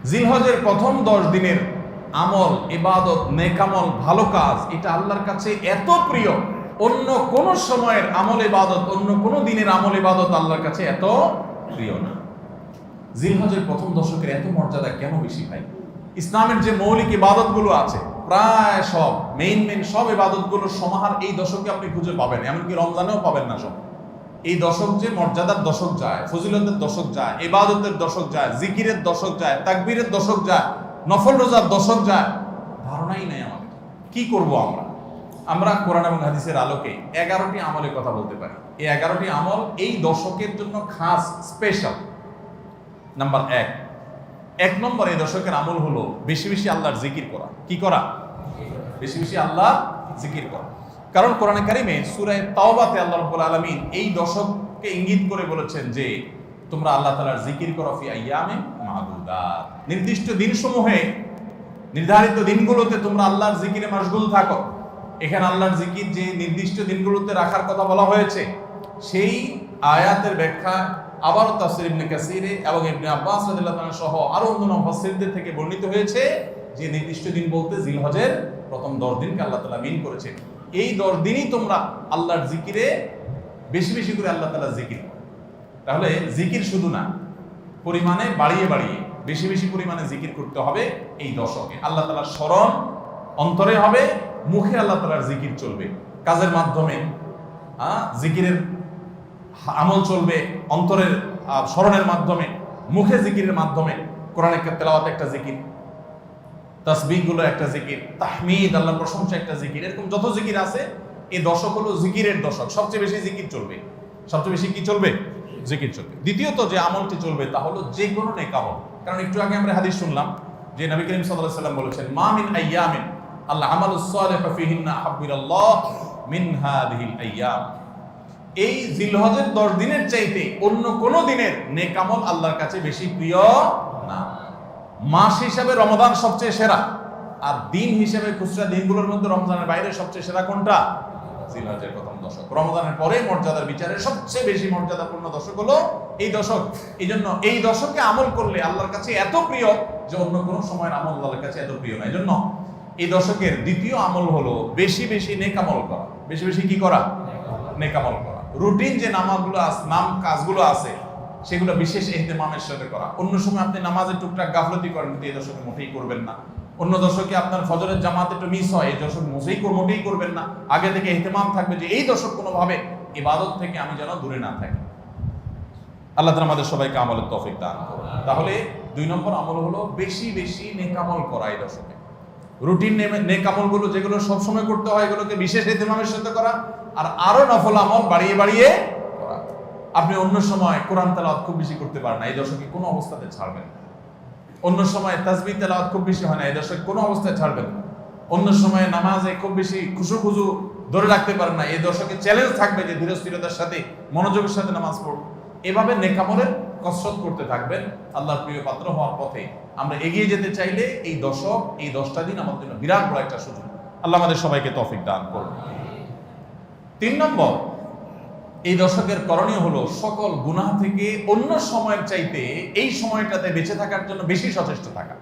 জিলহজের প্রথম 10 দিনের আমল, ইবাদত, নেকামল, ভালো কাজ, এটা আল্লাহর কাছে এত প্রিয়, অন্য কোন সময়ের আমল ইবাদত, অন্য কোন দিনের আমল ইবাদত আল্লাহর কাছে এত প্রিয় না। জিলহজের প্রথম দশকের এত মর্যাদা কেন বেশি ভাই? ইসলামের যে মৌলিক ইবাদতগুলো আছে প্রায় সব মেইন সব ইবাদতগুলোর সমাহার এই দশকে আপনি খুঁজে পাবেন, এমনকি রমজানেও পাবেন না সব। এই দশক যে মর্যাদার দশক যায়, ফজিলতের দশক যায়, ইবাদতের দশক যায়, জিকিরের দশক যায়, তাকবীরের দশক যায়, নফল রোজার দশক যায়, ধারণাই নেই আমাদের। কি করব আমরা কোরআন এবং হাদিসের আলোকে 11টি আমলের কথা বলতে পারি। এই 11টি আমল এই দশকের জন্য খাস, স্পেশাল। নাম্বার 1 নম্বর এই দশকের আমল হলো বেশি বেশি আল্লাহর জিকির করা। কি করা? বেশি বেশি আল্লাহ জিকির করা। কারণ কোরআনে কারিমে সূরা তাওবাতে আল্লাহ রাব্বুল আলামিন এই দশককে ইঙ্গিত করে বলেছেন যে তোমরা আল্লাহ তাআলার জিকির করো ফি আইয়ামিন মাদুদাত, নির্দিষ্ট দিনসমূহে, নির্ধারিত দিনগুলোতে তোমরা আল্লাহর জিকিরে মাশগুল থাকো। এখানে আল্লাহর জিকির যে নির্দিষ্ট দিনগুলোতে রাখার কথা বলা হয়েছে, সেই আয়াতের ব্যাখ্যা আবার তাফসীর ইবনে কাসিরে এবং ইবনে আব্বাস রাদিয়াল্লাহু তাআলা সহ আরো অন্যান্য মুফাসসিরদের থেকে বর্ণিত হয়েছে যে নির্দিষ্ট দিন বলতে জিলহজের প্রথম 10 দিনকে আল্লাহ তাআলা মিন করেছেন। এই 10 দিনই তোমরা আল্লাহর জিকিরে বেশি বেশি করে আল্লাহ তাআলার জিকির করো। তাহলে জিকির শুধু না, পরিমাণে বাড়িয়ে বাড়িয়ে বেশি বেশি পরিমাণে জিকির করতে হবে এই দশকে। আল্লাহ তাআলার স্মরণ অন্তরে হবে, মুখে আল্লাহ তাআলার জিকির চলবে, কাজের মাধ্যমে জিকিরের আমল চলবে, অন্তরের স্মরণের মাধ্যমে, মুখে জিকিরের মাধ্যমে। কোরআনের তেলাওয়াত একটা জিকির, তাসবিহগুলো একটা জিকির, তাহমিদ আল্লাহর প্রশংসা একটা জিকির, এরকম যত জিকির আছে এই দশক হলো জিকিরের দশক। সবচেয়ে বেশি জিকির চলবে, সবচেয়ে বেশি কি চলবে? জিকির চলবে। দ্বিতীয়ত যে আমলটি চলবে তা হলো যে কোনো নেক আমল। কারণ একটু আগে আমরা হাদিস শুনলাম যে নবী করিম সাল্লাল্লাহু আলাইহি ওয়াসাল্লাম বলেছেন মা মিন আইয়ামিন আল্লাহ আমালুস সালিহু ফিহিন্না আহাব্বিলাল্লাহ মিন হাদিহিল আইয়াম। এই জিলহজের 10 দিনের চাইতে অন্য কোন দিনের নেক আমল আল্লাহর কাছে বেশি প্রিয় না। মাস হিসাবে রমজান সবচেয়ে সেরা, আর দিন হিসেবে খুচরা দিনগুলোর মধ্যে রমজানের বাইরে সবচেয়ে সেরা কোনটা? জিলহজের প্রথম দশক। রমজানের পরে মর্যাদার বিচারে সবচেয়ে বেশি মর্যাদাপূর্ণ দশক হলো এই দশক। এই জন্য এই দশকে আমল করলে আল্লাহর কাছে এত প্রিয় যে অন্য কোনো সময়ের আমল আল্লাহর কাছে এত প্রিয় না। এই জন্য এই দশকের দ্বিতীয় আমল হলো বেশি বেশি নেক আমল করা। বেশি বেশি কি করা? নেক আমল করা। রুটিন যে নামাজগুলো আছে, কাজগুলো আছে, সেগুলো বিশেষ ইহতিমামের সাথে করা। অন্য সময় আপনি নামাজের টুকটাক গাফলতি করেন, কিন্তু এই দশকে মোটেই করবেন না। অন্য দশকে আপনার ফজরের জামাত একটু মিস হয়, এই দশক মোটেই করবেন না। আগে থেকে ইহতিমাম থাকবে যে এই দশক কোনোভাবে ইবাদত থেকে আমি যেন দূরে না থাকি। আল্লাহ তাআলা আমাদের সবাইকে আমলের তৌফিক দান করুন। তাহলে 2 নম্বর আমল হলো বেশি বেশি নেক আমল করা এই দশকে। রুটিন নেক আমলগুলো যেগুলো সবসময় করতে হয় এগুলোকে বিশেষ ইহতিমামের সাথে করা, আর আরো নফল আমল বাড়িয়ে বাড়িয়ে করা। আপনি অন্য সময় কোরআন তেলাওয়াত খুব বেশি করতে পারেন না, এই দশকে কোনো অবস্থাতে ছাড়বেন না। অন্য সময় তাসবিহ তেলাওয়াত খুব বেশি হয় না, এই দশকে কোনো অবস্থায় ছাড়বেন না। অন্য সময় নামাজে খুব বেশি খুশু ধরে রাখতে পারেন না, এই দশকে চ্যালেঞ্জ থাকবে যে ধীরস্থিরতার সাথে মনোযোগের সাথে নামাজ পড়ুন। এভাবে নেক আমলের কসরত করতে থাকবেন আল্লাহর প্রিয় পাত্র হওয়ার পথে। আমরা এগিয়ে যেতে চাইলে এই দশক, এই 10টা দিন আমাদের জন্য বিরাট বড় একটা সুযোগ। আল্লাহ আমাদের সবাইকে তৌফিক দান করুন। 3 নম্বর এই দশকের করণীয় হলো সকল গুনাহ থেকে অন্য সময়ের চাইতে এই সময়টাতে বেঁচে থাকার জন্য বেশি সচেষ্ট থাকা।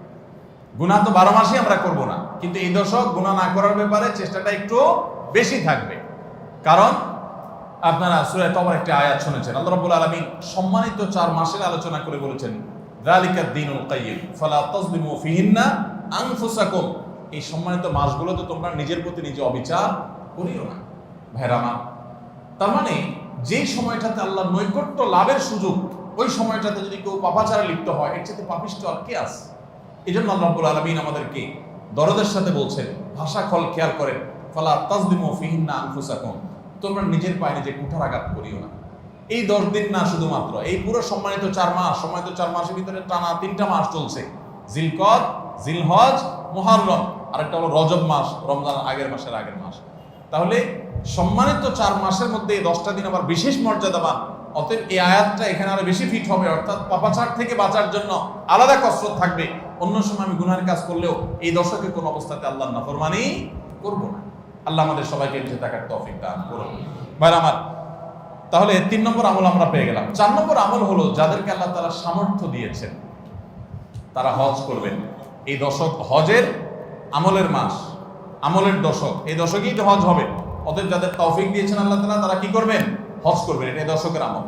গুনাহ তো 12 মাসই আমরা করব না, কিন্তু এই দশক গুনাহ না করার ব্যাপারে চেষ্টাটা একটু বেশি থাকবে। কারণ আপনারা সূরা তাওবার একটা আয়াত শুনেছেন, আল্লাহ রাব্বুল আলামিন সম্মানিত 4 মাসের আলোচনা করে বলেছেন যালিকাদ দীনুল কাইয়্যিম ফালা তাজলিমু ফিহিন্না আনফুসাকুম। এই সম্মানিত মাসগুলোতে তোমরা নিজের প্রতি নিজে অবিচার করিও না। ভাইরা আমার, তার মানে যেই সময়টাতে আল্লাহর নৈকট্য লাভের সুযোগ, ওই সময়টাতে যদি কেউ পাপাচারে লিপ্ত হয়, এর চেয়ে পাপিষ্ঠ আর কে আছে? এই জন্য আল্লাহ রাব্বুল আলামিন আমাদেরকে দরদের সাথে বলছেন, ভাষা খল খেয়াল করেন, ফালা তাজলিমু ফিহিন্না আনফুসাকুম, তোমরা নিজের পায়ে নিজে কুঠারাঘাত করিও না। এই 10 দিন না, শুধুমাত্র এই পুরো সম্মানিত 4 মাস, সম্মানিত 4 মাসের ভিতরে টানা 3টা মাস চলছে, জিলকদ, জিলহজ, মুহররম, আরেকটা হলো রজব মাস, রমজান আগের মাস। তাহলে সম্মানিত 4 মাসের মধ্যে এই 10টা দিন আবার বিশেষ মর্যাদাবান। অতএব এই আয়াতটা এখানে আরো বেশি ফিট হবে, অর্থাৎ পাপাচার থেকে বাঁচার জন্য আলাদা কসরত থাকবে। অন্য সময় আমি গুনাহের কাজ করলেও এই দশকে কোনো অবস্থাতে আল্লাহর নাফরমানি করব না। আল্লাহ আমাদের সবাইকে বেঁচে থাকার তৌফিক দান করুন। ভাইরা আমার, তাহলে 3 নম্বর আমল আমরা পেয়ে গেলাম। 4 নম্বর আমল হলো যাদেরকে আল্লাহ তাআলা সামর্থ্য দিয়েছেন, তারা হজ করবেন। এই দশক হজের আমলের মাস, আমলের দশক, এই দশকেই তো হজ হবে। অতএব যাদের তৌফিক দিয়েছেন আল্লাহ তাআলা, তারা কি করবেন? হজ করবেন। এটা এই দশকের আমল।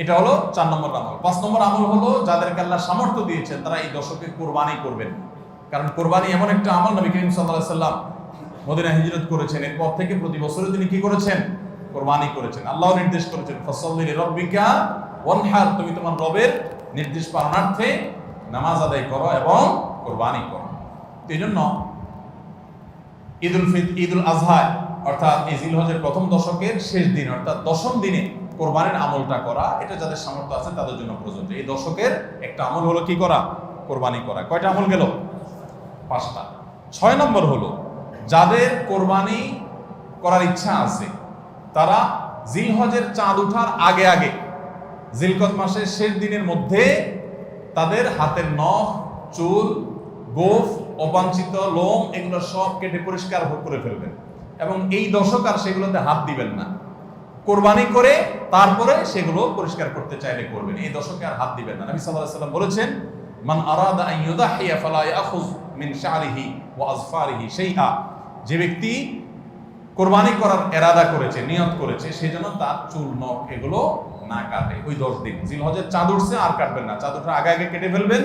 এটা হলো 4 নম্বর আমল। 5 নম্বর আমল হলো যাদেরকে আল্লাহ সামর্থ্য দিয়েছেন তারা এই দশকে কোরবানি করবেন। কারণ কোরবানি এমন একটা আমল, নবী করিম সাল্লাল্লাহু আলাইহি সাল্লাম মদিনা হিজরত করেছেন, এরপর থেকে প্রতি বছরে তিনি কি করেছেন? কোরবানি করেছেন। আল্লাহ নির্দেশ করেছেন, ফাসাল্লি লিরাব্বিকা ওয়ানহার, তুমি তোমার রবের নির্দেশ পালনার্থে নামাজ আদায় করো এবং কোরবানি করো। এই জন্য ঈদুল আজহা অর্থাৎ এই জিলহজের প্রথম দশকের শেষ দিন অর্থাৎ 10ম দিনে কোরবানির আমলটা করা, এটা যাদের সামর্থ্য আছে তাদের জন্য প্রযোজ্য। এই দশকের একটা আমল হলো কি করা? কোরবানি করা। কয়টা আমল গেল? 5টা। 6 নম্বর হলো যাদের কোরবানি করার ইচ্ছা আছে তারা জিলহজের চাঁদ ওঠার আগে আগে জিলকদ মাসের শেষ দিনের মধ্যে তাদের হাতের নখ, চুল, গোফ, অবাঞ্ছিত লোম এগুলো সব কেটে পরিষ্কার করে ফেলবেন এবং এই দশক আর সেগুলোতে হাত দিবেন না। কোরবানি করে তারপরে সেগুলো পরিষ্কার করতে চাইলে করবেন, এই দশকে আর হাত দিবেন না। নবী সাল্লাল্লাহু আলাইহি ওয়াসাল্লাম বলেছেন, মান আরাদা আন ইউদাহিয়া ফালা ইয়াখুয মিন শা'রিহি ওয়া আযফারিহি শাইআ, যে ব্যক্তি কোরবানি করার ইরাদা করেছে, নিয়ত করেছে, সেজন্য তার চুল, নখ এগুলো না কাটে। ওই 10 দিন জিলহজের চাঁদ উঠছে আর কাটবেন না, চাঁদ ওঠার আগে আগে কেটে ফেলবেন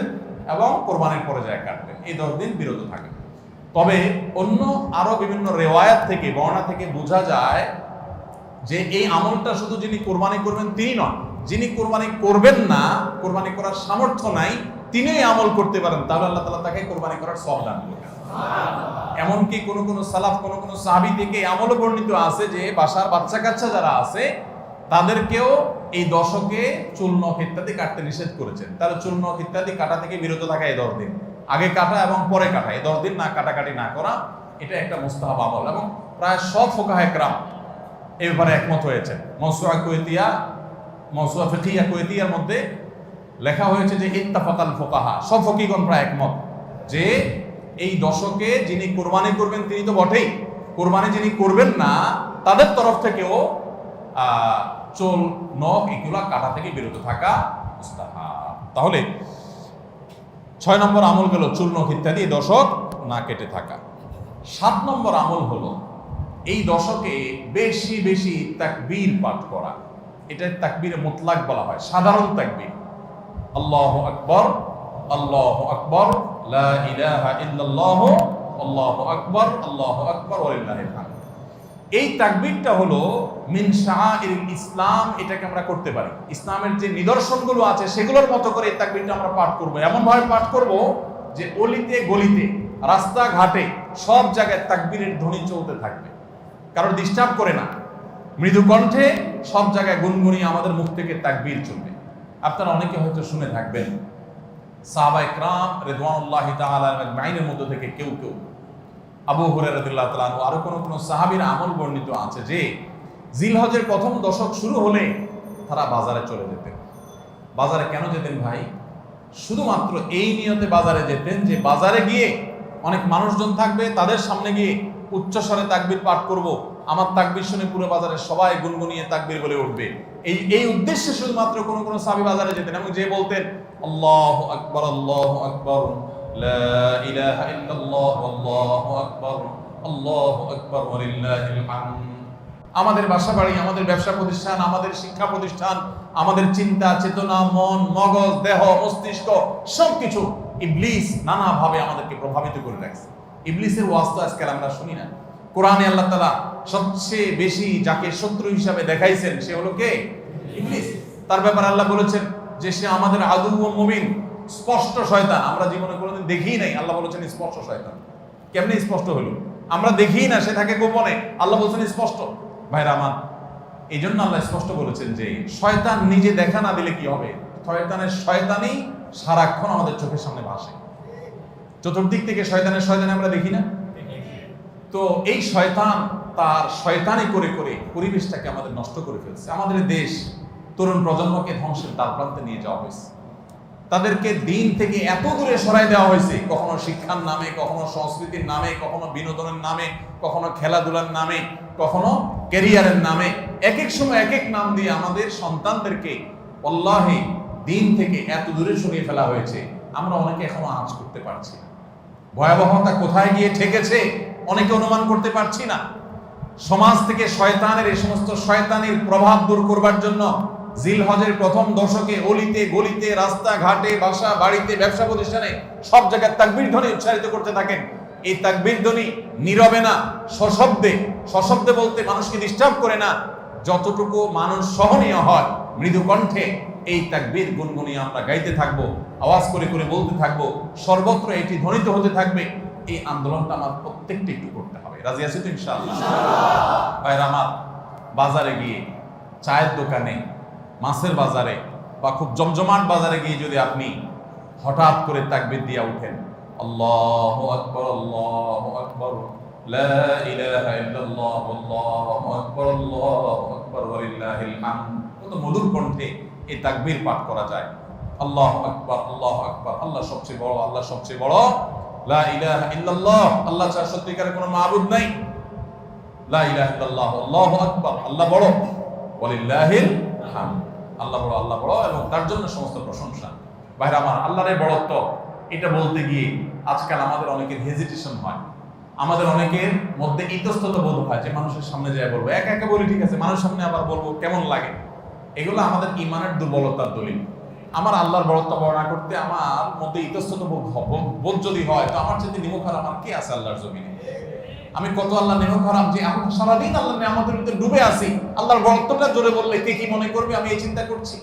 এবং কোরবানির পরে যায় কাটবেন। এই 10 দিন বিরত থাকবেন। তবে অন্য আরো বিভিন্ন রিওয়ায়াত থেকে, বর্ণনা থেকে বোঝা যায় যে এই আমলটা শুধু যিনি কোরবানি করবেন তিনি নন, যিনি কোরবানি করবেন না, কোরবানি করার সামর্থ্য নাই, তিনি এই আমল করতে পারেন, তাহলে আল্লাহ তাআলা তাকে কোরবানি করার সওয়াব দান করবেন। এমনকি কোন সালাফ, কোন সাহাবী থেকে আমলও বর্ণিত আছে যে বাসার বাচ্চা কাচ্চা যারা আছে তাদেরকেও এই দশকে চুল, নখ ইত্যাদি কাটতে নিষেধ করেছেন। তাহলে চুল, নখ ইত্যাদি কাটা থেকে বিরত থাকা এই 10 দিন, আগে কাটা এবং পরে কাটা, এই 10 দিন না কাটাকাটি না করা, এটা একটা মুস্তাহাব আমল এবং প্রায় সব ফুকাহায়ে কেরাম এই ব্যাপারে একমত হয়েছে। মাওসুআ ফিকহিয়া কুয়েতিয়ার মধ্যে লেখা হয়েছে যে ইত্তাফাকাল ফুকাহা, সব ফকিহগণ প্রায় একমত যে এই দশকে যিনি কোরবানি করবেন তিনি তো বটেই, কোরবানি যিনি করবেন না তাদের তরফ থেকেও চুল, নখ এগুলা কাটা থেকে বিরত থাকা মুস্তাহাব। তাহলে 6 নম্বর আমল গেল চুল, নখ ইত্যাদি এই দশক না কেটে থাকা। 7 নম্বর আমল হলো এই দশকে বেশি বেশি তাকবীর পাঠ করা। এটা তাকবীরে মুতলাক বলা হয়, সাধারণ তাকবীর। আল্লাহু আকবার, আল্লাহু আকবার, লা ইলাহা ইল্লাল্লাহ, আল্লাহু আকবার, আল্লাহু আকবার ওয়া লিল্লাহিল হামদ। এই তাকবীরটা হলো মিন শাআইরিল ইসলাম, এটাকে আমরা করতে পারি। ইসলামের যে নিদর্শনগুলো আছে সেগুলোর মতো করে এই তাকবীরটা আমরা পাঠ করব। এমন ভাবে পাঠ করব যে অলিতে গলিতে, রাস্তাঘাটে সব জায়গায় তাকবীরের ধ্বনি চলতে থাকবে, কারোর ডিস্টার্ব করে না, মৃদু কণ্ঠে সব জায়গায় গুনগুনিয়ে আমাদের মুখ থেকে তাকবীর চলবে। আপনারা অনেকে হয়তো শুনে থাকবেন সাহাবায়ে কেরাম রিদওয়ানুল্লাহি তাআলা আজমাইনের মধ্যে থেকে কেউ কেউ, আবু হুরায়রা রাদিয়াল্লাহু তাআলা আনহু, আরো কোন সাহাবীর আমল বর্ণিত আছে যে জিলহজের প্রথম দশক শুরু হলে তারা বাজারে চলে যেতেন। বাজারে কেন যেতেন ভাই? শুধুমাত্র এই নিয়তে বাজারে যেতেন যে বাজারে গিয়ে অনেক মানুষজন থাকবে, তাদের সামনে গিয়ে উচ্চস্বরে তাকবীর পাঠ করব, আমার তাকবীর শুনে পুরো বাজারে সবাই গুনগুনিয়ে তাকবীর বলে উঠবে। এই উদ্দেশ্যে শুধুমাত্র কোন সাহাবী বাজারে যেতেন এবং যে বলতেন আল্লাহু আকবার, আল্লাহু আকবার, লা ইলাহা ইল্লাল্লাহ, আল্লাহু আকবার, আল্লাহু আকবার ওয়া লিল্লাহিল হামদ। আমাদের বাসা বাড়ি, আমাদের ব্যবসা প্রতিষ্ঠান, আমাদের শিক্ষা প্রতিষ্ঠান, আমাদের চিন্তা চেতনা, মন, মগজ, দেহ, মস্তিষ্ক সবকিছু ইবলিস নানাভাবে আমাদেরকে প্রভাবিত করে রাখছে। ইবলিসের ওয়াজ তো আজকাল আমরা শুনি না। কোরআনে আল্লাহ তাআলা সবচেয়ে বেশি যাকে শত্রু হিসাবে দেখাইছেন সে হলো কে? ইবলিস। তার ব্যাপারে আল্লাহ বলেছেন যে সে আমাদের আদু ও মুবিন, স্পষ্ট শয়তান। আমরা জীবনে কোনোদিন দেখিই নাই, আল্লাহ বলেছেন স্পষ্ট শয়তান। কেমনে স্পষ্ট হলো? আমরা দেখিই না, সে থাকে গোপনে, আল্লাহ বলেছেন স্পষ্ট। ভাইরা আমার, এই জন্য আল্লাহ স্পষ্ট বলেছেন যে শয়তান নিজে দেখা না দিলে কি হবে? শয়তানের শয়তানি সারাক্ষণ আমাদের চোখের সামনে ভাসে, চতুর্দিক থেকে শয়তানি আমরা দেখি না? তো এই শয়তান তার শয়তানি করে করে পরিবেশটাকে আমাদের নষ্ট করে ফেলছে। আমাদের দেশ তরুণ প্রজন্মকে ধ্বংসের দ্বারপ্রান্তে নিয়ে যাওয়া হয়েছে, তাদেরকে দিন থেকে এত দূরে সরাই দেওয়া হয়েছে, কখনো শিক্ষার নামে, কখনো সংস্কৃতির নামে, কখনো বিনোদনের নামে, কখনো খেলাধুলার নামে, কখনো ক্যারিয়ারের নামে, এক এক সময় এক এক নাম দিয়ে আমাদের সন্তানদেরকে আল্লাহি দিন থেকে এত দূরে সরিয়ে ফেলা হয়েছে আমরা অনেকে এখনো আঁচ করতে পারছি না। ভয়াবহতা কোথায় গিয়ে ঠেকেছে অনেকে অনুমান করতে পারছি না। সমাজ থেকে শয়তানের এই সমস্ত শয়তানির প্রভাব দূর করবার জন্য জিলহজের প্রথম দশকে অলিতে গলিতে রাস্তাঘাটে বাসা বাড়িতে ব্যবসা প্রতিষ্ঠানে সব জায়গায় তাকবীর ধ্বনি উচ্চারিত করতে থাকেন। এই তাকবীর ধ্বনি নীরবে না, সশব্দে, সশব্দে বলতে মানুষকে ডিস্টার্ব করে না, যতটুকু মানুষ সহনীয় হয় মৃদু কণ্ঠে এই তাকবীর গুনগুনিয়ে আমরা গাইতে থাকবো, আওয়াজ করে করে বলতে থাকবো, সর্বত্র এটি ধ্বনিত হতে থাকবে। এই আন্দোলনটা আমার প্রত্যেকটি একটু করতে হবে। রাজি আছি তো ইনশাআল্লাহ? ভাইরা আমার, বাজারে গিয়ে, চায়ের দোকানে, মাছের বাজারে বা খুব জমজমাট বাজারে গিয়ে যদি আপনি হঠাৎ করে তাকবীর দিয়ে উঠেন, আল্লাহু আকবার, আল্লাহু আকবার, লা ইলাহা ইল্লাল্লাহ, আল্লাহু আকবার, আল্লাহু আকবার, ওয়া লিল্লাহিল হামদ, কত মধুর কণ্ঠে এই তাকবীর পাঠ করা যায়। আল্লাহু আকবার, আল্লাহু আকবার, আল্লাহ সবচেয়ে বড়, আল্লাহ সবচেয়ে বড়, লা ইলাহা ইল্লাল্লাহ, আল্লাহ ছাড়া সত্যিকারের কোনো মাবুদ নাই, লা ইলাহা ইল্লাল্লাহ, আল্লাহু আকবার, আল্লাহ বড়, ওয়া লিল্লাহিল হামদ, আল্লাহ বড়, আল্লাহ বড় এবং তার জন্য সমস্ত প্রশংসা। ভাইরা আমার, আল্লাহর বড়ত্ব এটা বলতে গিয়ে আজকাল আমাদের অনেকের হেজিটেশন হয়, আমাদের অনেকের মধ্যে ইতস্তত বোধ হয় যে মানুষের সামনে যায় বলবো, একা একা বলি ঠিক আছে, মানুষের সামনে আবার বলবো কেমন লাগে। এগুলো আমাদের ইমানের দুর্বলতার দলিল। আমার আল্লাহর বড়ত্ব বর্ণনা করতে আমার মধ্যে ইতস্তত বোধ যদি হয়, তো আমার চেয়ে নিমুখ আমার কে আছে আল্লাহর জমিনে? আমি কত আল্লাহ নিমুখ হারাম যে আমি সারাদিন আল্লাহ আমাদের ভিতরে ডুবে আছি, আল্লাহর বড়ত্বটা জোরে বললে কে কি মনে করবে আমি এই চিন্তা করছি।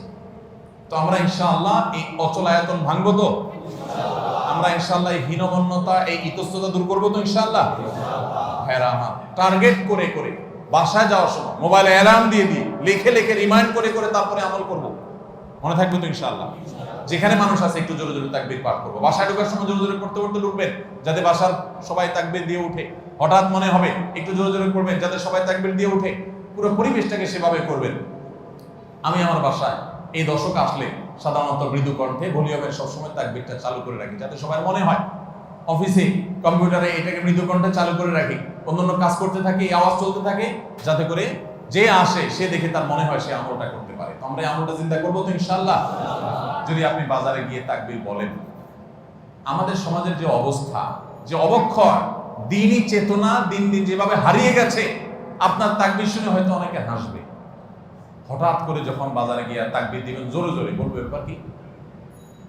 তো আমরা ইনশাআল্লাহ এই অচলায়তন ভাঙবো তো, আমরা ইনশাআল্লাহ এই হীনমন্যতা, এই ইতস্ততা দূর করবো তো ইনশাআল্লাহ। ভাইরা আমার, টার্গেট করে করে বাসায় যাওয়ার সময় মোবাইলে অ্যালার্ম দিয়ে দিয়ে লিখে লিখে রিমাইন্ড করে করে তারপরে আমল করব, মনে থাকবে তো ইনশাআল্লাহ। যেখানে মানুষ আছে একটু জোরে জোরে তাকবীর পাঠ করবো, বাসায় ঢোকার সময় জোরে জোরে পড়তে পড়তে ঢুকবেন যাতে বাসার সবাই তাকবীর দিয়ে উঠে। হঠাৎ মনে হবে একটু জোরে জোরে করবেন যাতে সবাই তাকবীর দিয়ে উঠে। পুরো পরিবেশটাকে সেভাবে করবেন। আমি আমার বাসায় এই দশক আসলে সাধারণত মৃদু কণ্ঠে ভলিউমের সবসময় তাকবীরটা চালু করে রাখি যাতে সবাই মনে হয়। অফিসে কম্পিউটারে এটাকে মৃদু কণ্ঠে চালু করে রাখি, অন্যান্য কাজ করতে থাকি, এই আওয়াজ চলতে থাকে যাতে করে যে আসে সে দেখে তার মনে হয় সে আমলটা করতে পারে। তো আমরা এই আমলটা চিন্তা করবো তো ইনশাআল্লাহ। যদি আপনি বাজারে গিয়ে তাকবীর বলেন, আমাদের সমাজের যে অবস্থা, যে অবক্ষয়, দ্বীনি চেতনা দিন দিন যেভাবে হারিয়ে গেছে, আপনার তাকবীর শুনে হয়তো অনেকে হাসবে। হঠাৎ করে যখন বাজারে গিয়ে তাকবীর দিবেন জোরে জোরে, বলবে ব্যাপার কি?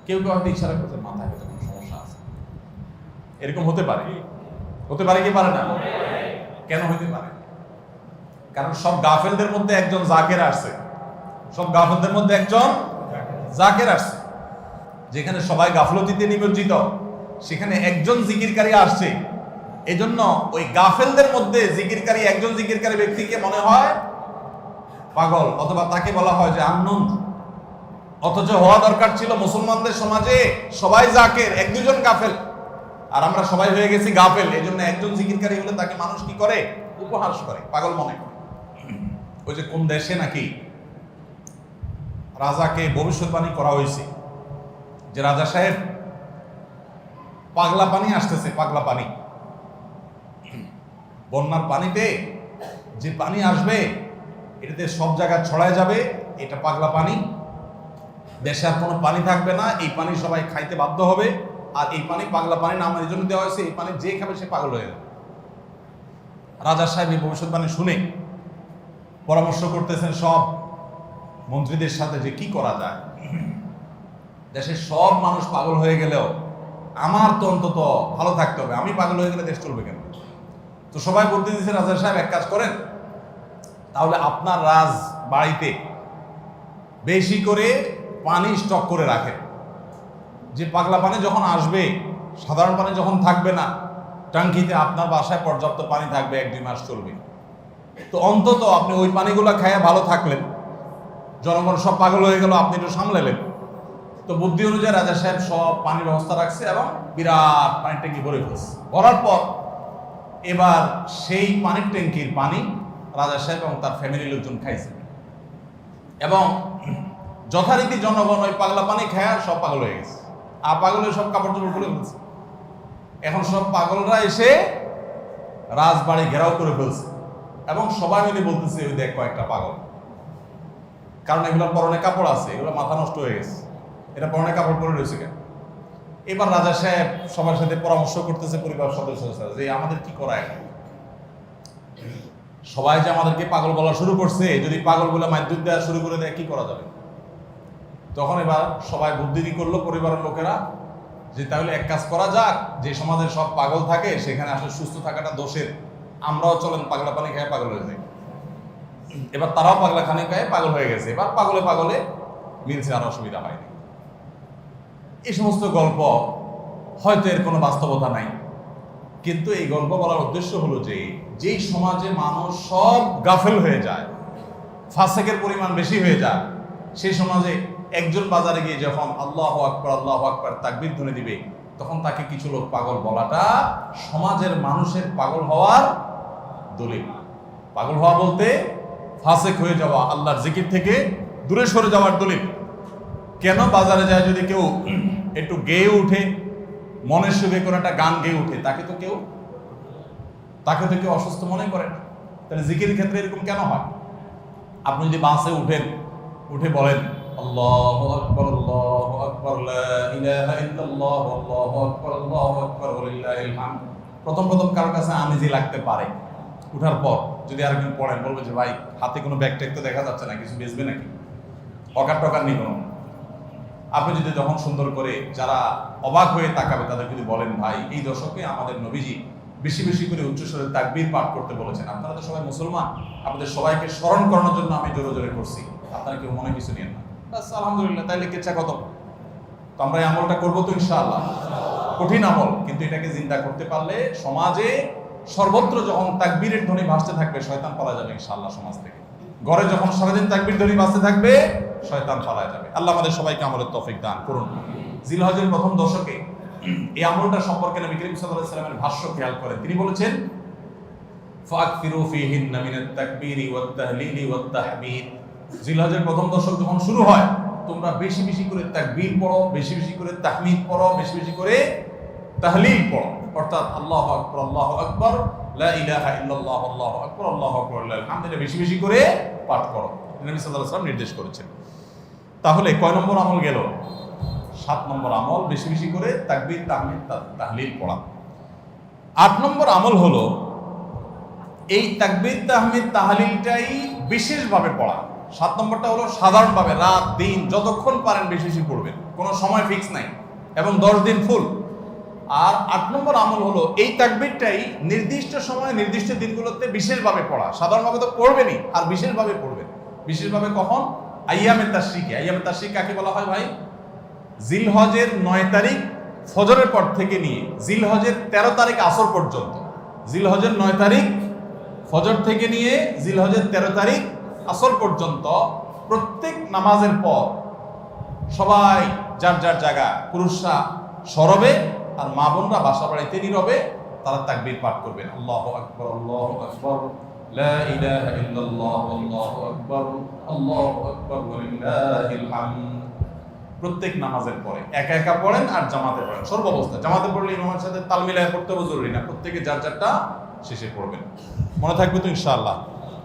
কেউ কেউ হয়তো ইশারা করতে, মাথায় হয়তো কোনো সমস্যা আছে, এরকম হতে পারে। হতে পারে কি পারে না? কেন হতে পারে? কারণ সব গাফেলদের মধ্যে একজন জাকের আসছে, সব গাফেলদের মধ্যে একজন জাকের আসছে। যেখানে সবাই গাফলতিতে নিমজ্জিত, সেখানে একজন জিকিরকারী আসছে। এজন্য ওই গাফেলদের মধ্যে জিকিরকারী, একজন জিকিরকারী ব্যক্তিকে মনে হয় পাগল, অথবা তাকে বলা হয় যে আননোন। অথচ হওয়া দরকার ছিল মুসলমানদের সমাজে সবাই জাকের, এক দুজন গাফেল, আর আমরা সবাই হয়ে গেছি গাফেল। এই জন্য একজন জিকিরকারী হলে তাকে মানুষ কি করে? উপহাস করে, পাগল মনে করে। ওই যে কোন দেশে নাকি রাজাকে ভবিষ্যৎবাণী করা হয়েছে যে রাজা সাহেব পাগলা পানি আসতেছে, পাগলা পানি, বন্যার পানিতে যে পানি আসবে এটাতে সব জায়গায় ছড়ায় যাবে, এটা পাগলা পানি, দেশে আর কোনো পানি থাকবে না, এই পানি সবাই খাইতে বাধ্য হবে। আর এই পানি পাগলা পানি নাম এই জন্য দেওয়া হয়েছে, এই পানি যে খাবে সে পাগল হয়ে যাবে। রাজা সাহেব এই ভবিষ্যৎবাণী শুনে পরামর্শ করতেছেন সব মন্ত্রীদের সাথে যে কি করা যায়। দেশের সব মানুষ পাগল হয়ে গেলেও আমার তো অন্তত ভালো থাকতে হবে, আমি পাগল হয়ে গেলে দেশ চলবে কেন? তো সবাই বলতে দিচ্ছে রাজা সাহেব এক কাজ করেন, তাহলে আপনার রাজ বাড়িতে বেশি করে পানি স্টক করে রাখেন, যে পাগলা পানি যখন আসবে, সাধারণ পানি যখন থাকবে না, ট্যাঙ্কিতে আপনার বাসায় পর্যাপ্ত পানি থাকবে, 1-2 মাস চলবে। তো অন্তত আপনি ওই পানিগুলো খেয়ে ভালো থাকলেন, জনগণ সব পাগল হয়ে গেল, আপনি একটু সামলালেন। তো বুদ্ধি অনুযায়ী রাজা সাহেব সব পানির ব্যবস্থা রাখছে এবং বিরাট পানির ট্যাঙ্কি ভরে ফেলছে। ভরার পর এবার সেই পানির ট্যাঙ্কির পানি রাজা সাহেব এবং তার ফ্যামিলির লোকজন খাইছে এবং যথারীতি জনগণ ওই পাগলা পানি খায় সব পাগল হয়ে গেছে। আর পাগল হয়ে সব কাপড় চোপড় খুলে ফেলছে। এখন সব পাগলরা এসে রাজবাড়ি ঘেরাও করে ফেলছে এবং সবাই মিলে বলতেছে ওই দেখ কয়েকটা পাগল। কারণ এগুলোর পরনে কাপড় আছে, এগুলো মাথা নষ্ট হয়ে গেছে, এটা পরনে কাপড় পরে রয়েছে কেন? এবার রাজা সাহেব সবার সাথে পরামর্শ করতেছে পরিবার সদস্য যে আমাদের কি করা এখন, সবাই যে আমাদেরকে পাগল বলা শুরু করছে, যদি পাগল বলে মাধ্যম দেওয়া শুরু করে দেয় কি করা যাবে। তখন এবার সবাই বুদ্ধি করলো পরিবারের লোকেরা যে তাহলে এক কাজ করা যাক, যে সমাজের সব পাগল থাকে সেখানে আসলে সুস্থ থাকাটা দোষের, আমরাও চলেন পাগলা পানি খায় পাগল হয়ে যাই। এবার তারাও পাগলা খানি খায় পাগল হয়ে গেছে, এবার পাগলে পাগলে মিলছে, আর অসুবিধা হয়নি। এই সমস্ত গল্প হয়তো এর কোনো বাস্তবতা নাই, কিন্তু এই গল্প বলার উদ্দেশ্য হলো যে যেই সমাজে মানুষ সব গাফেল হয়ে যায়, ফাসেকের পরিমাণ বেশি হয়ে যায়, সেই সমাজে একজন বাজারে গিয়ে যখন আল্লাহু আকবার তাকবীর ধ্বনি দিবে, তখন তাকে কিছু লোক পাগল বলাটা সমাজের মানুষের পাগল হওয়ার দলিল। পাগল হওয়া বলতে ফাসেক হয়ে যাওয়া, আল্লাহর জিকির থেকে দূরে সরে যাওয়ার দলিল। কেন বাজারে যায় যদি কেউ একটু গেয়ে উঠে, মনের সুখে কোনো একটা গান গেয়ে উঠে, তাকে তো কেউ অসুস্থ মনে করে না। তাহলে জিকির ক্ষেত্রে এরকম কেন হয়? আপনি যদি বাসে উঠে বলেন আল্লাহু আকবার লা ইলাহা ইল্লাল্লাহ আল্লাহু আকবার ওয়ালিল্লাহিল হামদ, প্রথম কারোর কাছে আনইজি লাগতে পারে। উঠার পর যদি আরেকজন পড়েন, বলবে যে ভাই হাতে কোনো ব্যাগ ট্যাগ তো দেখা যাচ্ছে না, কিছু বেচবে নাকি, অকার টকার নেই কোনো। আপনি যদি তখন সুন্দর করে যারা অবাক হয়ে তাকাবে তাদের যদি বলেন ভাই এই দশকে আমাদের নবীজি বেশি বেশি করে উচ্চস্বরে তাকবীর পাঠ করতে বলেছেন, আপনারা তো সবাই মুসলমান, আপনাদের সবাইকে স্মরণ করানোর জন্য আমি জোরে জোরে করছি, আপনারা কেউ মনে কিছু নিয়েন না, বাস আলহামদুলিল্লাহ, তাইলে কেচ্ছা কত। তো আমরা এই আমলটা করবো তো ইনশাআল্লাহ, কঠিন আমল, কিন্তু এটাকে জিন্দা করতে পারলে সমাজে সর্বত্র যখন তাকবীরের ধ্বনি ভাসতে থাকবে শয়তান পালা যাবে ইনশাআল্লাহ সমাজ থেকে। ঘরে যখন সারাদিন তাকবীর ধ্বনি ভাসতে থাকবে শয়তান পালা যাবে। আল্লাহ আমাদের সবাইকে আমলের তৌফিক দান করুন। জিলহজের প্রথম দশকে এই আমলটা সম্পর্কে নবী করিম সাল্লাল্লাহু আলাইহি ওয়াসাল্লামের ভাষ্য খেয়াল করেন। তিনি বলেছেন ফাকফিরু ফীহিন্না মিনাত তাকবীরি ওয়াত তাহলিলি ওয়াত তাহমিদ। জিলহজের প্রথম দশক যখন শুরু হয় তোমরা বেশি বেশি করে তাকবীর পড়ো, বেশি বেশি করে তাহমিদ পড়ো, বেশি বেশি করে তাহলিল পড়ো, অর্থাৎ আল্লাহু আকবার লা ইলাহা ইল্লাল্লাহ আল্লাহু আকবার ওয়ালিল্লাহিল হামদ, এটা বেশি বেশি করে পাঠ করো, নবী সাল্লাল্লাহু আলাইহি ওয়াসাল্লাম নির্দেশ করেছেন। তাহলে কয় নম্বর আমল গেল? 7 নম্বর আমল, বেশি বেশি করে তাকবীর তাহমিদ তাহলিল পড়া। 8 নম্বর আমল হলো এই তাকবীর তাহমিদ তাহলিলটাই বিশেষভাবে পড়া। 7 নম্বরটা হলো সাধারণভাবে রাত দিন যতক্ষণ পারেন বেশি বেশি পড়বেন, কোনো সময় ফিক্স নাই, এবং 10 দিন ফুল। আর 8 নম্বর আমল হলো এই তাকবীরটাই নির্দিষ্ট সময় নির্দিষ্ট দিনগুলোতে বিশেষভাবে পড়া। সাধারণভাবে তো পড়বেনই, আর বিশেষভাবে পড়বেন। বিশেষভাবে কখন? আইয়ামে তাশরিকে। আইয়ামে তাশরিক কাকে বলা হয় ভাই? জিলহজের 9 তারিখ ফজরের পর থেকে নিয়ে জিলহজের 13 তারিখ আসর পর্যন্ত, জিলহজের 9 তারিখ ফজর থেকে নিয়ে জিলহজের 13 তারিখ আসর পর্যন্ত প্রত্যেক নামাজের পর সবাই যার যার জায়গা, পুরুষরা সরবে আর মা বোনরা বাসা বাড়িতে নীরবে তারা তাকবীর পাঠ করবেন। আল্লাহু আকবার লা ইলাহা ইল্লাল্লাহ আল্লাহু আকবার ওয়ালিল্লাহিল হামদ। প্রত্যেক নামাজের পরে একা একা পড়েন আর জামাতে পড়েন, সর্বাবস্থা। জামাতে পড়লে ইমামের সাথে তাল মিলায় পড়তে হবে জরুরি না, প্রত্যেকে যার যারটা শেষে পড়বেন। মনে থাকবে তো ইনশাআল্লাহ?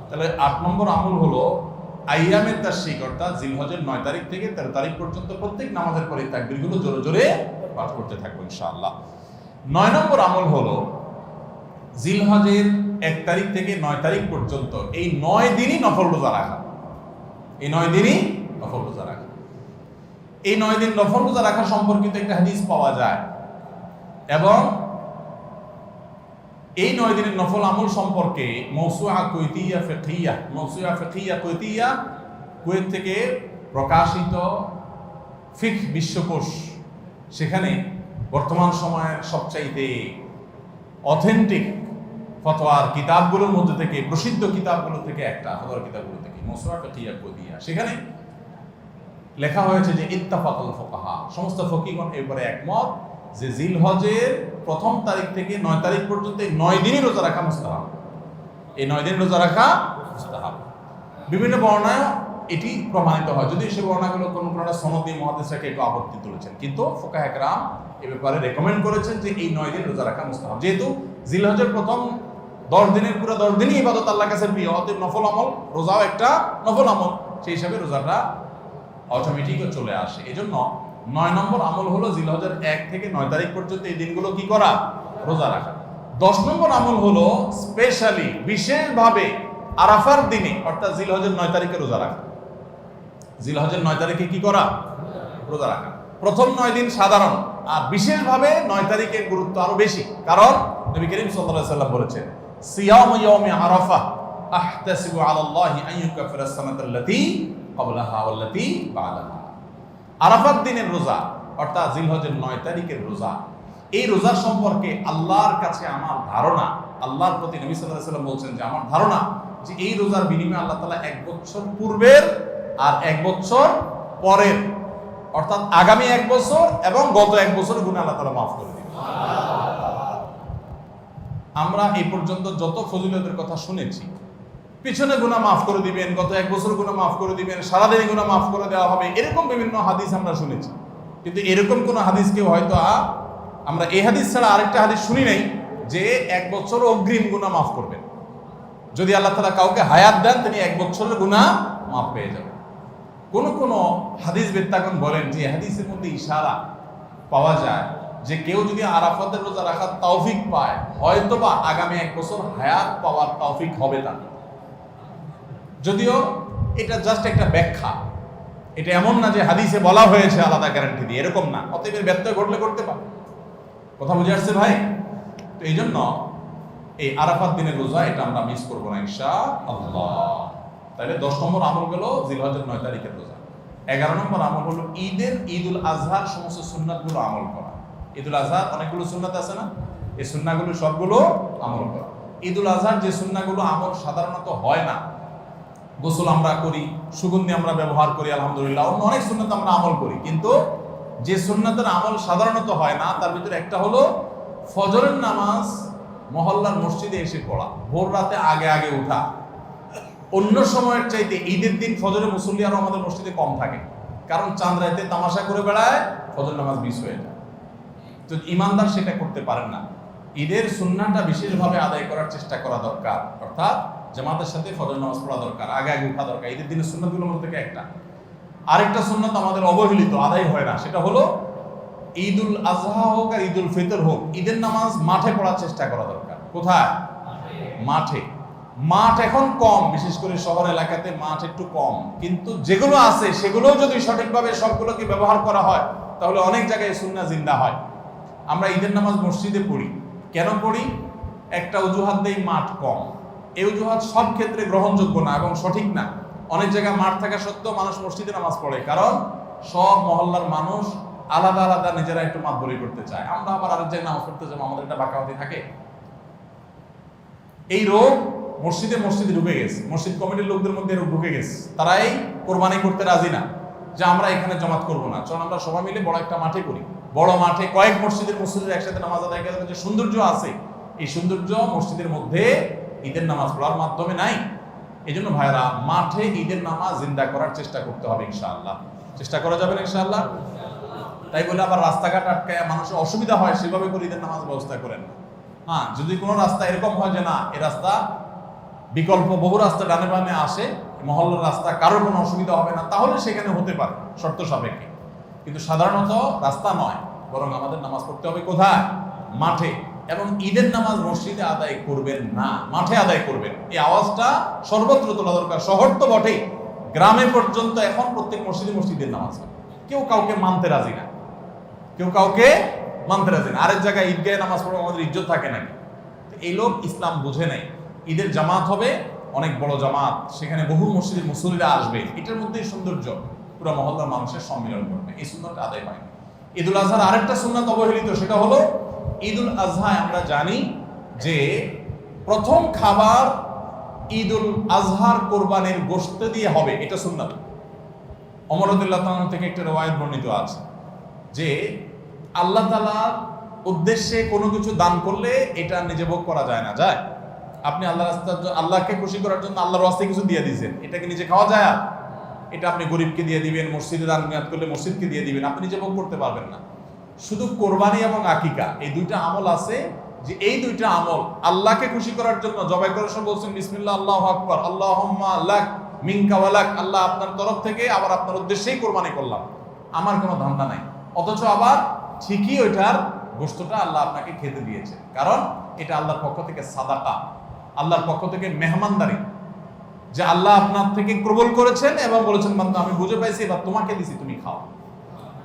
তাহলে 8 নম্বর আমল হলো আইয়ামে তাশরিক, অর্থাৎ জিলহজের 9 তারিখ থেকে 13 তারিখ পর্যন্ত প্রত্যেক নামাজের পরে তাকবীরগুলো জোরে জোরে পাঠ করতে থাকবো ইনশাআল্লাহ। 9 নম্বর আমল হলো জিলহজের 1 তারিখ থেকে 9 তারিখ পর্যন্ত এই 9 দিনই নফল রোজা রাখা। এই 9 দিনই নফল রোজা রাখা। এই 9 দিন নফল রোজা রাখা সম্পর্কিত একটা হাদিস পাওয়া যায়, এবং এই 9 দিনের নফল আমল সম্পর্কে মওসুআ ফিকহিয়া কুয়েত থেকে প্রকাশিত ফিকহ বিশ্বকোষ, সেখানে বর্তমান সময়ের সবচাইতে অথেন্টিক ফতোয়ার কিতাবগুলোর মধ্যে থেকে, প্রসিদ্ধ কিতাবগুলো থেকে একটা, ফতোয়ার কিতাবগুলো থেকে মওসুআ ফিকহিয়া কুয়েতিয়া, সেখানে লেখা হয়েছে যে ইত্তাফাকাল ফুকাহা, সমস্ত ফকিহগণ এবারে একমত যে জিলহজের 1 তারিখ থেকে 9 তারিখ পর্যন্ত এই 9 দিনই রোজা রাখা মুস্তাহাব। এই 9 দিন রোজা রাখা মুস্তাহাব। বিভিন্ন বর্ণনায় এটি প্রমাণিত হয়, যদি সে বর্ণনাগুলো কোনটা সনদি মুহাদ্দিসরা একটু আপত্তি তুলেছেন, কিন্তু ফুকাহা কেরাম এই ব্যাপারে রেকমেন্ড করেছেন যে এই 9 দিন রোজা রাখা মুস্তাহাব। যেহেতু জিলহজের প্রথম 10 দিনের পুরো 10 দিনই ইবাদত আল্লাহর কাছে প্রিয়, অতএব নফল আমল, রোজাও একটা নফল আমল, সেই হিসাবে রোজাটা অটোমেটিকও চলে আসে। এজন্য 9 নম্বর আমল হলো জিলহজের 1 থেকে 9 তারিখ পর্যন্ত এই দিনগুলো কি করা? রোজা রাখা। 10 নম্বর আমল হলো স্পেশালি বিশেষভাবে আরাফার দিনে অর্থাৎ জিলহজের 9 তারিখে রোজা রাখা। জিলহজের 9 তারিখে কি করা? রোজা রাখা। প্রথম 9 দিন সাধারণ, আর বিশেষভাবে 9 তারিখের গুরুত্ব আরো বেশি, কারণ নবী করিম সাল্লাল্লাহু আলাইহি ওয়াসাল্লাম বলেছেন সিয়াম ইয়াউমি আরাফা আহতাসিবু আলাল্লাহি আন ইউকাফিরা আস-সানাতাল্লাতী ক্বাবলাহা ওয়াল্লাতী বা'দাহা। আরাফাত দিনের রোজা অর্থাৎ জিলহজের 9 তারিখের রোজা, এই রোজা সম্পর্কে আল্লাহর কাছে আমার ধারণা, আল্লাহর প্রতি নবী সাল্লাল্লাহু আলাইহি ওয়াসাল্লাম বলছেন যে আমার ধারণা যে এই রোজার বিনিময়ে আল্লাহ তাআলা 1 বছর পূর্বের আর 1 বছর পরের অর্থাৎ আগামী 1 বছর এবং গত 1 বছর গুনাহ আল্লাহ তাআলা মাফ করে দিবেন। আমরা এই পর্যন্ত যত ফজিলতের কথা শুনেছি, পিছনে গুনাহ মাফ করে দিবেন, গত 1 বছর গুনাহ মাফ করে দিবেন, সারাদিন গুনাহ মাফ করে দেওয়া হবে, এরকম বিভিন্ন হাদিস আমরা শুনেছি। কিন্তু এরকম কোন হাদিস কেউ হয়তো আমরা এই হাদিস ছাড়া আরেকটা হাদিস শুনি নাই যে 1 বছর অগ্রিম গুনাহ মাফ করবেন। যদি আল্লাহ তাআলা কাউকে হায়াত দেন তিনি 1 বছরের গুনাহ মাফ পেয়ে যাবেন। কোন হাদিস বেত্তাগণ বলেন যে হাদিসের মধ্যে ইশারা পাওয়া যায় যে কেউ যদি আরাফাতের রোজা রাখার তৌফিক পায় হয়তোবা আগামী 1 বছর হায়াত পাওয়ার তৌফিক হবে তার। যদিও এটা জাস্ট একটা ব্যাখ্যা, এটা এমন না যে হাদিসে বলা হয়েছে আলাদা গ্যারান্টি দিয়ে, এরকম না। অতএব ব্যত্যয় ঘটলে করতে পারে। কথা বুঝে আসছে ভাই? তো এই জন্য এই আরাফাত দিনের রোজা এটা আমরা মিস করবো না ইনশাআল্লাহ। তাহলে 10 নম্বর আমল হলো জিলহজের 9 তারিখের রোজা। 11 নম্বর আমল হলো ঈদুল আজহার সমস্ত সুন্নাতগুলো আমল করা। ঈদুল আজহার অনেকগুলো সুন্নাত আছে না, এই সুন্নাহগুলো সবগুলো আমল করা। ঈদুল আজহার যে সুন্নাহগুলো আমল সাধারণত হয় না, গোসল আমরা করি, সুগন্ধি আমরা ব্যবহার করি, আলহামদুলিল্লাহ, অন্য অনেক সুন্নাত আমরা আমল করি, কিন্তু যে সুন্নাতের আমল সাধারণত হয় না তার ভিতরে একটা হলো ফজরের নামাজ মহল্লার মসজিদে এসে পড়া, ভোর রাতে আগে আগে উঠা। অন্য সময়ের চাইতে ঈদের দিন ফজরের মুসল্লি আরো আমাদের মসজিদে কম থাকে, কারণ চাঁদ রাতে তামাশা করে বেড়ায়, ফজর নামাজ মিস হয়ে যায়। তো ইমানদার সেটা করতে পারেন না। ঈদের সুন্নাহটা বিশেষভাবে আদায় করার চেষ্টা করা দরকার, অর্থাৎ জামাতের সাথে ফজর নামাজ পড়া দরকার, আগে আগে উঠা দরকার। ঈদের দিনের সুন্নাতগুলোর মধ্যে থেকে একটা। আরেকটা সুন্নাত আমাদের অবহেলিত, আদায় হয় না, সেটা হলো ঈদুল আজহা হোক আর ঈদুল ফিতর হোক, ঈদের নামাজ মাঠে পড়ার চেষ্টা করা দরকার। কোথায়? মাঠে। মাঠ এখন কম, বিশেষ করে শহর এলাকাতে মাঠ একটু কম, কিন্তু যেগুলো আছে সেগুলো যদি সঠিকভাবে সবগুলোকে ব্যবহার করা হয় তাহলে অনেক জায়গায় সুন্নাহ জিন্দা হয়। আমরা ঈদের নামাজ মসজিদে পড়ি, কেন পড়ি? একটা অজুহাত দেই, মাঠ কম। এই অজুহাত সব ক্ষেত্রে গ্রহণযোগ্য না এবং সঠিক না। অনেক জায়গায় মাঠ থাকা সত্ত্বেও মানুষ মসজিদে নামাজ পড়ে, কারণ সব মহল্লার মানুষ আলাদা আলাদা নিজেরা একটু মাতবরি করতে চায়। আমরা আবার আরেক জায়গায় নামাজ পড়তে যাবো, আমাদের একটা বাঁকাওয়াতি থাকে। এই রোগ মসজিদে ঢুকে গেছে, মসজিদ কমিটির লোকদের মধ্যে রোগ ঢুকে গেছে। তারাই কোরবানি করতে রাজি না যে আমরা এখানে জমাত করবো না, চল আমরা সবাই মিলে বড় একটা মাঠে করি। বড় মাঠে কয়েক মসজিদের মুসল্লিরা একসাথে নামাজ আদায় করার যে সৌন্দর্য আছে, এই সৌন্দর্য মসজিদের মধ্যে ঈদের নামাজ পড়ার মাধ্যমে নাই। এই জন্য ভাইরা মাঠে ঈদের নামাজ জিন্দা করার চেষ্টা করতে হবে ইনশাআল্লাহ। চেষ্টা করা যাবে না ইনশাআল্লাহ? তাই বলে আবার রাস্তাঘাট আটকায় মানুষের অসুবিধা হয় সেভাবে করে ঈদের নামাজ ব্যবস্থা করেন না। হ্যাঁ, যদি কোনো রাস্তা এরকম হয় যে না, এই রাস্তা বিকল্প বহু রাস্তা ডানে বামে আসে, মহল্লার রাস্তা, কারোর কোনো অসুবিধা হবে না, তাহলে সেখানে হতে পারে শর্ত সাপেক্ষে। কিন্তু সাধারণত রাস্তা নয়, বরং আমাদের নামাজ পড়তে হবে কোথায়? মাঠে। এবং ঈদের নামাজ মসজিদে আদায় করবেন না, মাঠে আদায় করবেন। এই আওয়াজটা সর্বত্র তোলা দরকার। শহর তো বটেই, গ্রামে পর্যন্ত এখন প্রত্যেক মসজিদে নামাজ হয়। কেউ কাউকে মানতে রাজি না, আরেক জায়গায় ঈদগাহে নামাজ পড়ে আমাদের ইজ্জত থাকে নাকি? এই লোক ইসলাম বুঝে নাই। ঈদের জামাত হবে, অনেক বড় জামাত, সেখানে বহু মসজিদের মুসল্লিরা আসবে, এটার মধ্যেই সৌন্দর্য, পুরো মহল্লার মানুষের সম্মিলন করবে। এই সুন্নাতটা আদায় হয় না। ঈদুল আজহার আরেকটা সুন্নাত অবহেলিত, সেটা হলো ঈদুল আজহায় আমরা জানি যে প্রথম খাবার ঈদুল আজহার কোরবানির গোশত দিয়ে হবে, এটা সুন্নাত। ওমর রাদিয়াল্লাহু তাআলা থেকে একটা রওয়ায়াত বর্ণিত আছে যে আল্লাহ তাআলার উদ্দেশ্যে কোনো কিছু দান করলে এটা নিজে ভোগ করা যায় না। যায়? আপনি আল্লাহকে খুশি করার জন্য আল্লাহর ওয়াস্তে কিছু দিয়ে দিয়েছেন, এটাকে নিজে খাওয়া যায়? এটা আপনি গরিবকে দিয়ে দিবেন, মসজিদে দান নিয়াত করলে মসজিদকে দিয়ে দিবেন, আপনি নিজে ভোগ করতে পারবেন না। শুধু কোরবানি এবং আকিকা এই দুইটা আমল আছে, যে এই দুইটা আমল আল্লাহকে খুশি করার জন্য জবাই করার সময় বলছেন বিসমিল্লাহ আল্লাহু আকবার, আল্লাহুম্মা লাক মিনকা ওয়া লাক, আল্লাহ আপনার তরফ থেকে আবার আপনার উদ্দেশ্যেই কোরবানি করলাম, আমার কোনো ধান্দা নাই। অথচ আবার ঠিকই ওইটার গোশতটা আল্লাহ আপনাকে খেতে দিয়েছে, কারণ এটা আল্লাহর পক্ষ থেকে সাদাকা, আল্লাহর পক্ষ থেকে মেহমানদারি, যে আল্লাহ আপনার থেকে কবুল করেছেন এবং বলেছেন বান্দা আমি বুঝে পাইছি এবার তোমাকে দিছি, তুমি খাও।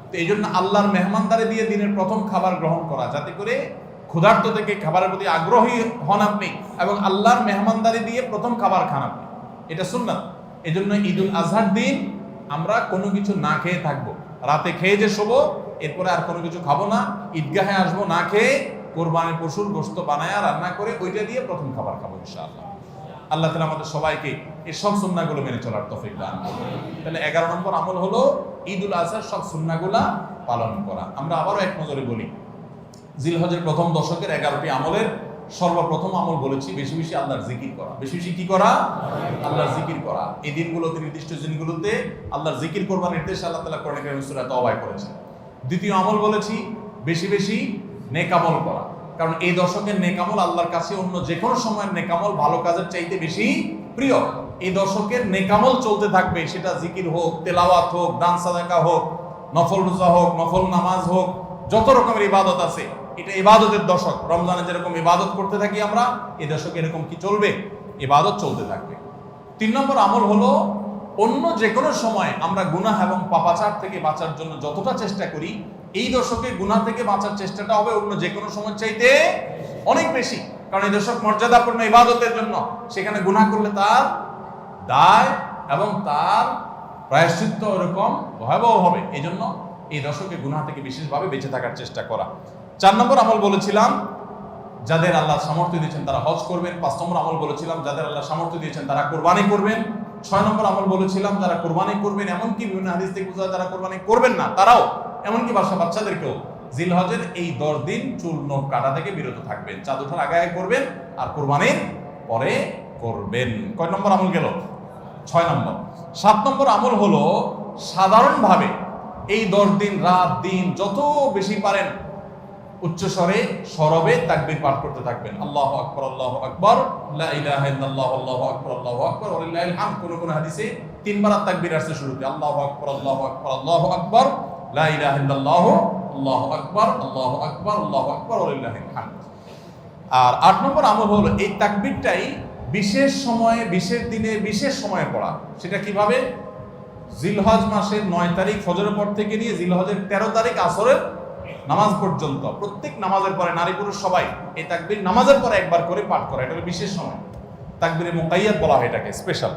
তো এই জন্য আল্লাহর মেহমানদারি দিয়ে দিনের প্রথম খাবার গ্রহণ করা, যাতে করে ক্ষুধার্ত থেকে খাবারের প্রতি আগ্রহী হন আপনি এবং আল্লাহর মেহমানদারি দিয়ে প্রথম খাবার খান আপনি, এটা সুন্নাত। এই জন্য ঈদুল আজহার দিন আমরা কোনো কিছু না খেয়ে থাকবো, রাতে খেয়ে যে শোবো, এরপরে আর কোনো কিছু খাবো না, ঈদগাহে আসবো না খেয়ে, কোরবানির পশুর গোশত বানায়া রান্না করে ওইটা দিয়ে প্রথম খাবার খাবো ইনশাআল্লাহ। আল্লাহ তাআলা আমাদের সবাইকে এই সব সুন্নাহগুলো মেনে চলার তৌফিক দান করুন। তাহলে 11 নম্বর আমল হলো ঈদুল আজহার সব সুন্নাহগুলা পালন করা। আমরা আবারও এক নজরে বলি, জিলহজের প্রথম দশকের 11টি আমলের সর্বপ্রথম আমল বলেছি বেশি বেশি আল্লাহর জিকির করা। বেশি বেশি কি করা? আল্লাহর জিকির করা। এই দিনগুলোতে, নির্দিষ্ট দিনগুলোতে আল্লাহর জিকির করবার নির্দেশ আল্লাহ তাআলা কোরআনে কারীমে সূরা তাওবায় করেছেন। দ্বিতীয় আমল বলেছি বেশি বেশি নেক আমল করা, কারণ এই দশকের নেক আমল আল্লাহর কাছে অন্য যে কোনো সময়ের নেক আমল ভালো কাজের চাইতে বেশি প্রিয়। এই দশকের নেক আমল চলতে থাকবে, সেটা জিকির হোক, তেলাওয়াত হোক, দান সাদাকা হোক, নফল রোজা হোক, নফল নামাজ হোক, যত রকমের ইবাদত আছে, এটা ইবাদতের দশক। রমজানে যেরকম ইবাদত করতে থাকি আমরা, এই দশকে এরকম কি চলবে? ইবাদত চলতে থাকবে। 3 নম্বর আমল হলো অন্য যে কোনো সময় আমরা গুনাহ এবং পাপাচার থেকে বাঁচার জন্য যতটা চেষ্টা করি, এই দশকে গুনাহ থেকে বাঁচার চেষ্টাটা হবে অন্য যে কোনো সময় চাইতে অনেক বেশি, কারণ এই দশক মর্যাদাপূর্ণ ইবাদতের জন্য। সেখানে গুনাহ করলে তার দায় এবং তার প্রায়শ্চিত্ত এরকম ভয়াবহ হবে। এই জন্য এই দশকে গুনাহ থেকে বিশেষভাবে বেঁচে থাকার চেষ্টা করা। 4 নম্বর আমল বলেছিলাম যাদের আল্লাহ সামর্থ্য দিয়েছেন তারা হজ করবেন। 5 নম্বর আমল বলেছিলাম যাদের আল্লাহ সামর্থ্য দিয়েছেন তারা কোরবানি করবেন। 6 নম্বর আমল বলেছিলাম যারা কোরবানি করবেন, এমনকি বিভিন্ন হাদিস থেকে বোঝা যায় যারা কোরবানি করবেন না তারাও, এমনকি বাচ্চাদেরকেও জিলহজের এই 10 দিন চুল নখ কাটা থেকে বিরত থাকবেন। চাঁদ ওঠার আগে আগে করবেন আর কোরবানির পরে করবেন। কয় নম্বর আমল গেল? 6 নম্বর। 7 নম্বর আমল হলো সাধারণভাবে এই 10 দিন রাত দিন যত বেশি পারেন উচ্চস্বরে সরবে তাকবীর পাঠ করতে থাকবেন। আল্লাহু আকবার, আল্লাহু আকবার, লা ইলাহা ইল্লাল্লাহ, আল্লাহু আকবার, আল্লাহু আকবার, ওয়া লিল্লাহিল হামদ। কোন হাদিসে 3 বার তাকবীর আসছে শুরুতে, আল্লাহু আকবার, আল্লাহু আকবার, আল্লাহু আকবার, লা ইলাহা ইল্লাল্লাহ, আল্লাহু আকবার, আল্লাহু আকবার, আল্লাহু আকবার, ওয়া লিল্লাহিল হামদ। আর 8 নম্বর আমল হলো এই তাকবীরটাই বিশেষ সময়ে, বিশেষ দিনে, বিশেষ সময়ে পড়া। সেটা কিভাবে? জিলহজ মাসের 9 তারিখ ফজরের পর থেকে নিয়ে জিলহজের 13 তারিখ আসরের নামাজ পর্যন্ত প্রত্যেক নামাজের পরে নারী পুরুষ সবাই এই তাকবীর নামাজের পরে একবার করে পাঠ করা। এটা হলো বিশেষ সময়, তাকবীরে মুকাইয়াদ বলা হয় এটাকে, স্পেশাল।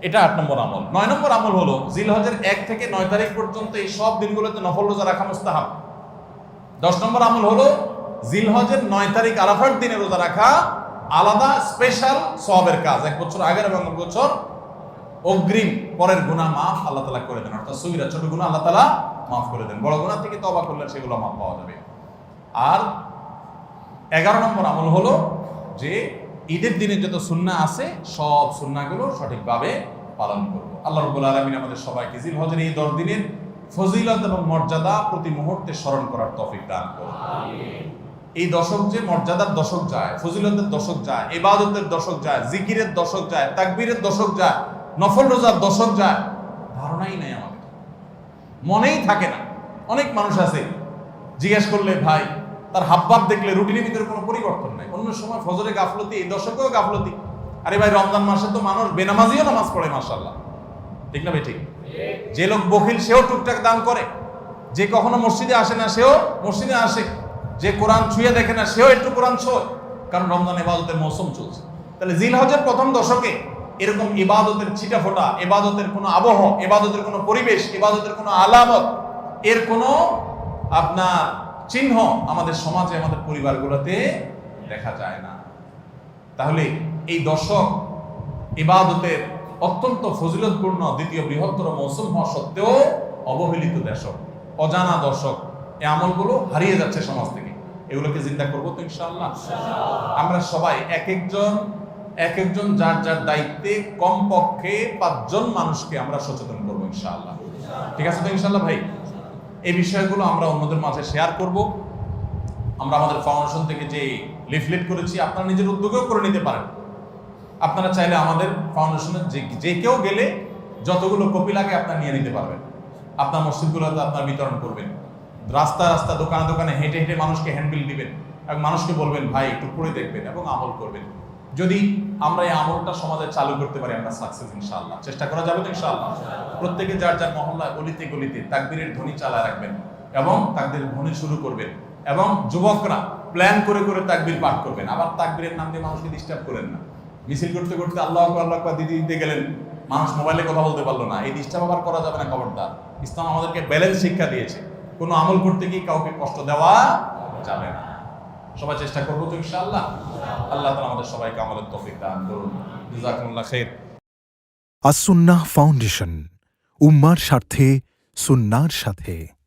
এটা 8 নম্বর আমল। 9 নম্বর আমল হলো জিলহজের 1 থেকে 9 তারিখ পর্যন্ত এই সব দিনগুলোতে নফল রোজা রাখা মুস্তাহাব। 10 নম্বর আমল হলো জিলহজের 9 তারিখ আরাফার দিনে রোজা রাখা আলাদা স্পেশাল সওয়াবের কাজ। 1 বছর আগের এবং 1 বছর অগ্রিম পরের গুনাহ মাফ আল্লাহ তাআলা করে দেন, অর্থাৎ সগীরা ছোট গুনাহ আল্লাহ তাআলা মাফ করে দেন, বড় গুনাহ থেকে তওবা করলে সেগুলো মাফ পাওয়া যাবে। আর 11 নম্বর আমল হলো যে ঈদের দিনে যত সুন্নাহ আছে সব সুন্নাহগুলো সঠিকভাবে পালন করব। আল্লাহ রাব্বুল আলামিন আমাদের সবাইকে জিলহজের এই 10 দিনের ফজিলত এবং মর্যাদা প্রতি মুহূর্তে স্মরণ করার তৌফিক দান করুন। আমিন। এই দশক যে মর্যাদার দশক যায়, ফজিলতের দশক যায়, ইবাদতের দশক যায়, জিকিরের দশক যায়, তাকবীরের দশক যায়, নফল রোজার দশক যায়, ধারণাই নাই আমাদের, মনেই থাকে না। অনেক মানুষ আছে জিজ্ঞেস করলে ভাই তার হাবভাব দেখলে রুটিনের ভিতরে কোনো পরিবর্তন নাই। অন্য সময় ফজরে গাফলতি, এই দশকেও গাফলতি। আরে ভাই রমজান মাসে তো মানুষ বেনামাজিও নামাজ পড়ে, মাশাআল্লাহ, ঠিক না ভাই? ঠিক। যে লোক বখিল সেও টুকটাক দান করে, যে কখনো মসজিদে আসে না সেও মসজিদে আসে, যে কোরআন ছুঁয়ে দেখে না সেও একটু কোরআন ছোঁয়, কারণ রমজান ইবাদতের মৌসুম চলছে। তাহলে জিলহজের প্রথম দশকে এরকম ইবাদতের ছিটাফোঁটা, ইবাদতের কোনো আবহ, ইবাদতের কোনো পরিবেশ, ইবাদতের কোনো আলামত, এর কোনো আপনার চিহ্ন আমাদের সমাজে, আমাদের পরিবারগুলোতে দেখা যায় না। তাহলে এই দশক ইবাদতের অত্যন্ত ফজিলতপূর্ণ দ্বিতীয় বৃহত্তর মৌসুম হওয়া সত্ত্বেও অবহেলিত দশক, অজানা দশক। এই আমলগুলো হারিয়ে যাচ্ছে সমাজ থেকে। এগুলোকে জিন্দা করবো তো ইনশাআল্লাহ। আমরা সবাই এক একজন যার যার দায়িত্বে কমপক্ষে 5 জন মানুষকে আমরা সচেতন করবো ইনশাআল্লাহ। ঠিক আছে তো ইনশাআল্লাহ ভাই? এই বিষয়গুলো আমরা অন্যদের মাঝে শেয়ার করব। আমরা আমাদের ফাউন্ডেশন থেকে যে লিফলেট করেছি আপনারা নিজের উদ্যোগেও করে নিতে পারেন। আপনারা চাইলে আমাদের ফাউন্ডেশনের যে কেউ গেলে যতগুলো কপি লাগে আপনারা নিয়ে নিতে পারবেন, আপনার মসজিদগুলোতে আপনারা বিতরণ করবেন। রাস্তা রাস্তা দোকানে দোকানে হেঁটে হেঁটে মানুষকে হ্যান্ডবিল দিবেন এবং মানুষকে বলবেন ভাই একটু পড়ে দেখবেন এবং আমল করবেন। যদি আমরা এই আমলটা সমাজে চালু করতে পারি আমরা সাকসেস ইনশাআল্লাহ। চেষ্টা করা যাবে তো ইনশাআল্লাহ। প্রত্যেকে যার যার মহল্লায় গলিতে গলিতে তাকবীরের ধ্বনি চালায় রাখবেন এবং তাকবীরের ধ্বনি শুরু করবেন এবং যুবকরা প্ল্যান করে করে তাকবীর পাঠ করবেন। আবার তাকবীরের নাম দিয়ে মানুষকে ডিস্টার্ব করেন না। মিছিল করতে করতে আল্লাহু আকবার আল্লাহু আকবার দিতে দিতে গেলেন, মানুষ মোবাইলে কথা বলতে পারলো না, এই ডিস্টার্ব আবার করা যাবে না, খবরদার। ইসলাম আমাদেরকে ব্যালেন্স শিক্ষা দিয়েছে, কোনো আমল করতে গিয়ে কাউকে কষ্ট দেওয়া যাবে না। সবাই চেষ্টা করবো তো ইনশাআল্লাহ। আল্লাহ তাআলা আমাদের সবাইকে আমলের তৌফিক দান করুন। জাযাকুমুল্লাহ খাইর। আস-সুন্নাহ ফাউন্ডেশন, উম্মার স্বার্থে সুন্নাহর সাথে।